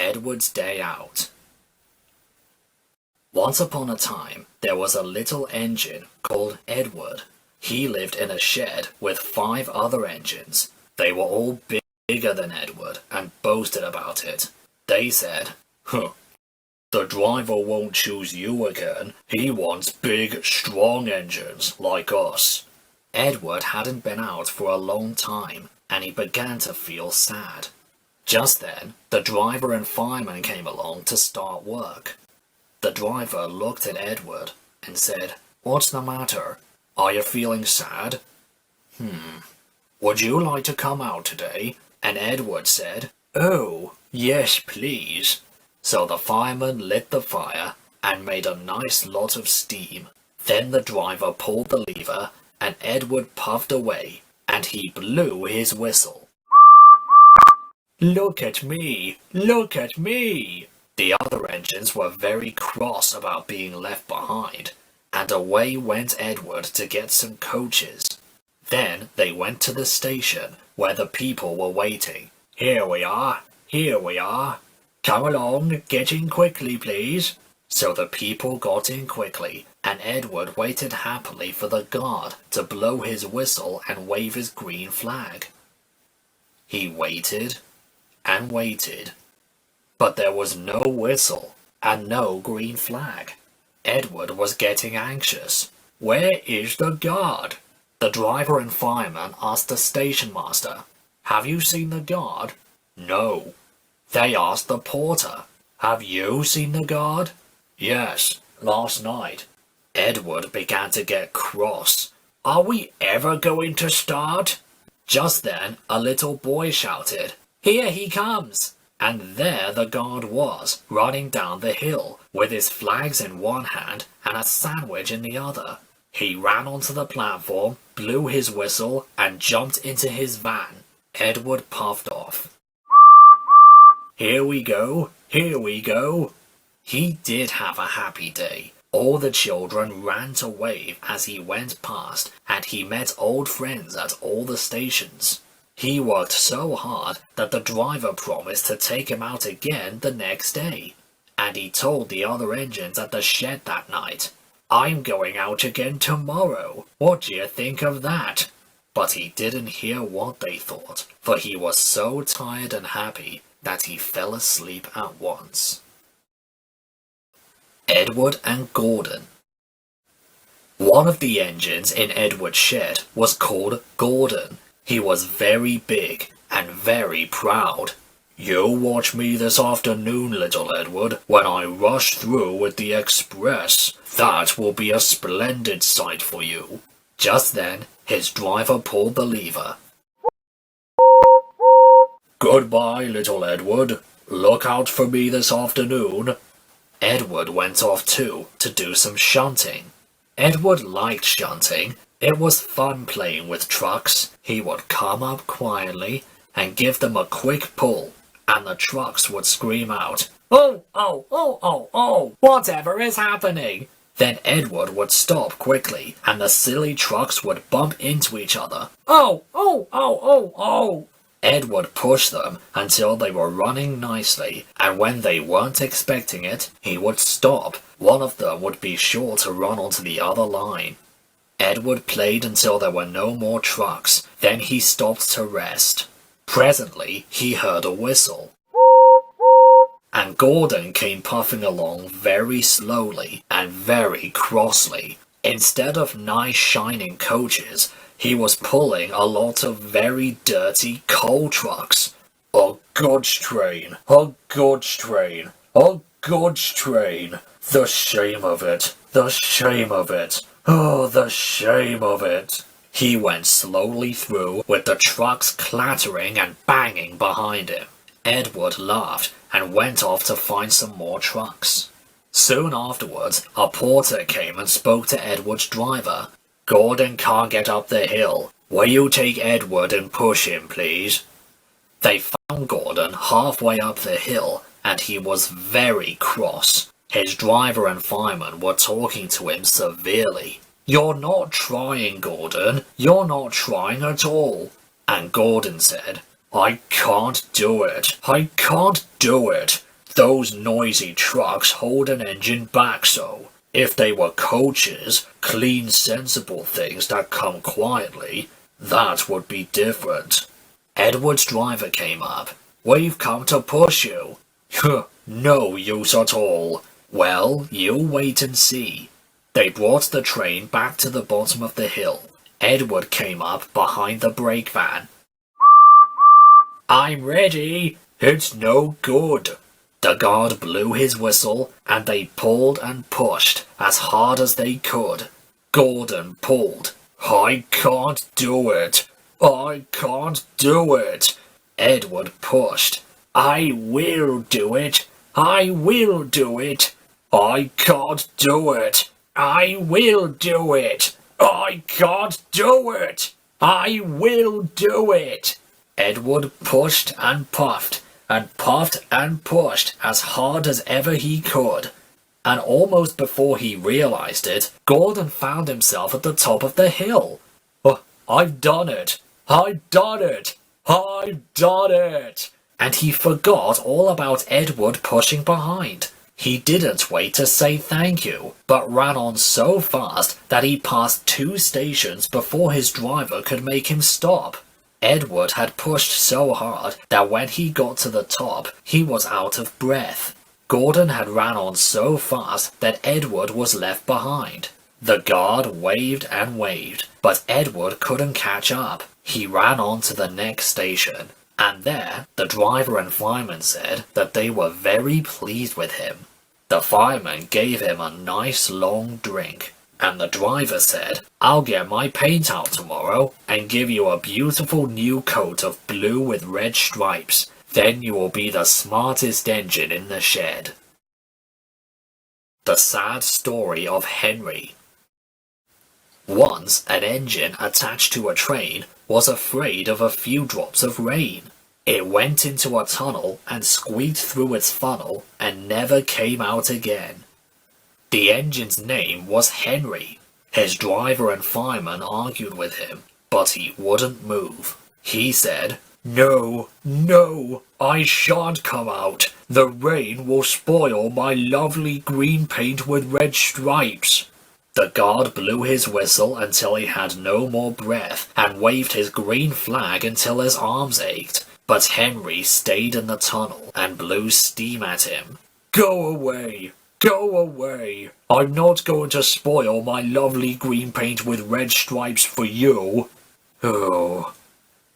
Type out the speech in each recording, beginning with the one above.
Edward's Day Out. Once upon a time, there was a little engine called Edward. He lived in a shed with 5 other engines. They were all bigger than Edward and boasted about it. They said, "Huh, the driver won't choose you again. He wants big, strong engines like us." Edward hadn't been out for a long time, and he began to feel sad. Just then, the driver and fireman came along to start work. The driver looked at Edward and said, "What's the matter? Are you feeling sad?" Would you like to come out today?" And Edward said, "Oh, yes, please." So the fireman lit the fire and made a nice lot of steam. Then the driver pulled the lever and Edward puffed away and he blew his whistle. "Look at me! Look at me!" The other engines were very cross about being left behind, and away went Edward to get some coaches. Then they went to the station where the people were waiting. "Here we are, here we are. Come along, get in quickly, please." So the people got in quickly, and Edward waited happily for the guard to blow his whistle and wave his green flag. He waited and waited, but there was no whistle and no green flag. Edward was getting anxious. "Where is the guard?" The driver and fireman asked the station master, "Have you seen the guard?" "No." They asked the porter, "Have you seen the guard?" "Yes, last night." Edward began to get cross. "Are we ever going to start?" Just then a little boy shouted, "Here he comes!" And there the guard was, running down the hill, with his flags in one hand and a sandwich in the other. He ran onto the platform, blew his whistle, and jumped into his van. Edward puffed off. "Here we go, here we go." He did have a happy day. All the children ran to wave as he went past, and he met old friends at all the stations. He worked so hard that the driver promised to take him out again the next day. And he told the other engines at the shed that night, "I'm going out again tomorrow. What do you think of that?" But he didn't hear what they thought, for he was so tired and happy that he fell asleep at once. Edward and Gordon. One of the engines in Edward's shed was called Gordon. He was very big and very proud. "You watch me this afternoon, little Edward, when I rush through with the express. That will be a splendid sight for you." Just then, his driver pulled the lever. "Goodbye, little Edward. Look out for me this afternoon." Edward went off too to do some shunting. Edward liked shunting. It was fun playing with trucks. He would come up quietly and give them a quick pull, and the trucks would scream out, "Oh, oh, oh, oh, oh, whatever is happening?" Then Edward would stop quickly, and the silly trucks would bump into each other. "Oh, oh, oh, oh, oh!" Edward pushed them until they were running nicely, and when they weren't expecting it, he would stop. One of them would be sure to run onto the other line. Edward played until there were no more trucks. Then he stopped to rest. Presently, he heard a whistle. And Gordon came puffing along very slowly and very crossly. Instead of nice shining coaches, he was pulling a lot of very dirty coal trucks. "A goods train, a goods train, a goods train. The shame of it, the shame of it. Oh, the shame of it." He went slowly through with the trucks clattering and banging behind him. Edward laughed and went off to find some more trucks. Soon afterwards, a porter came and spoke to Edward's driver. "Gordon can't get up the hill. Will you take Edward and push him, please?" They found Gordon halfway up the hill, and he was very cross. His driver and fireman were talking to him severely. "You're not trying, Gordon. You're not trying at all." And Gordon said, "I can't do it. I can't do it. Those noisy trucks hold an engine back so. If they were coaches, clean, sensible things that come quietly, that would be different. Edward's driver came up. We've come to push you. No use at all. Well, you'll wait and see. They brought the train back to the bottom of the hill. Edward came up behind the brake van. I'm ready. It's no good. The guard blew his whistle, and they pulled and pushed as hard as they could. Gordon pulled. I can't do it. I can't do it. Edward pushed. I will do it. I will do it. I can't do it. I will do it. I can't do it. I will do it. Edward pushed and puffed and pushed as hard as ever he could. And almost before he realized it, Gordon found himself at the top of the hill. Oh, I've done it. I've done it. I've done it. And he forgot all about Edward pushing behind. He didn't wait to say thank you, but ran on so fast that he passed 2 stations before his driver could make him stop. Edward had pushed so hard that when he got to the top, he was out of breath. Gordon had ran on so fast that Edward was left behind. The guard waved and waved, but Edward couldn't catch up. He ran on to the next station, and there the driver and fireman said that they were very pleased with him. The fireman gave him a nice long drink, and the driver said, I'll get my paint out tomorrow and give you a beautiful new coat of blue with red stripes. Then you will be the smartest engine in the shed. The sad story of Henry. Once an engine attached to a train was afraid of a few drops of rain. It went into a tunnel and squeaked through its funnel and never came out again. The engine's name was Henry. His driver and fireman argued with him, but he wouldn't move. He said, No, no, I shan't come out. The rain will spoil my lovely green paint with red stripes. The guard blew his whistle until he had no more breath and waved his green flag until his arms ached. But Henry stayed in the tunnel and blew steam at him. Go away! Go away! I'm not going to spoil my lovely green paint with red stripes for you. Oh.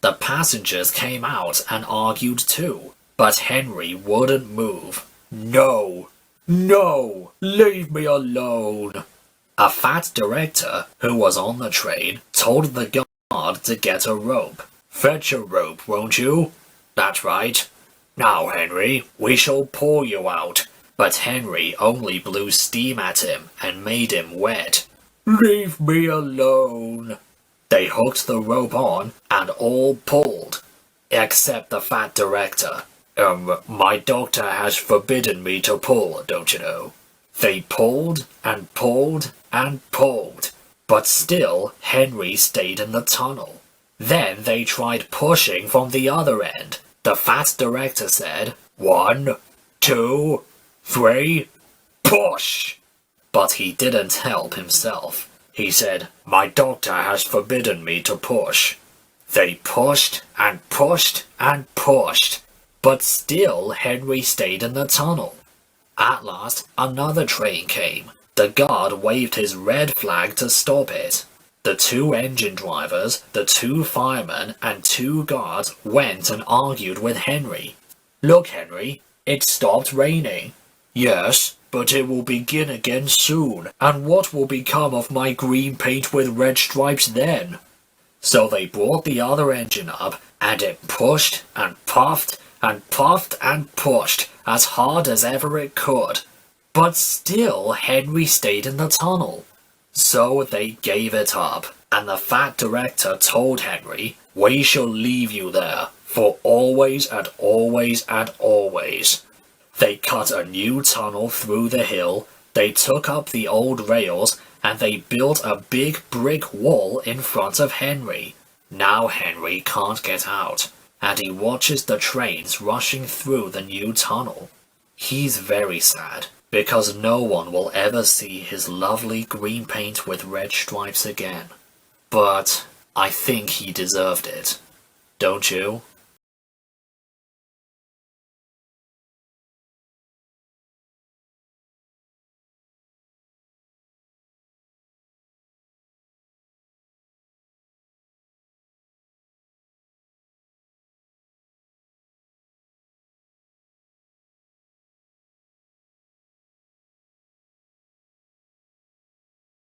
The passengers came out and argued too, but Henry wouldn't move. No! No! Leave me alone! A fat director, who was on the train, told the guard to get a rope. Fetch a rope, won't you? That's right. Now, Henry, we shall pull you out. But Henry only blew steam at him and made him wet. Leave me alone. They hooked the rope on and all pulled. Except the fat director. My doctor has forbidden me to pull, don't you know? They pulled and pulled and pulled. But still, Henry stayed in the tunnel. Then they tried pushing from the other end. The fat director said, 1, 2, 3, push! But he didn't help himself. He said, my doctor has forbidden me to push. They pushed and pushed and pushed. But still Henry stayed in the tunnel. At last, another train came. The guard waved his red flag to stop it. The 2 engine drivers, the 2 firemen, and 2 guards went and argued with Henry. Look, Henry, it stopped raining. Yes, but it will begin again soon, and what will become of my green paint with red stripes then? So they brought the other engine up, and it pushed and puffed and puffed and pushed as hard as ever it could. But still Henry stayed in the tunnel. So they gave it up, and the fat director told Henry, we shall leave you there, for always and always and always. They cut a new tunnel through the hill, they took up the old rails, and they built a big brick wall in front of Henry. Now Henry can't get out, and he watches the trains rushing through the new tunnel. He's very sad, because no one will ever see his lovely green paint with red stripes again. But I think he deserved it. Don't you?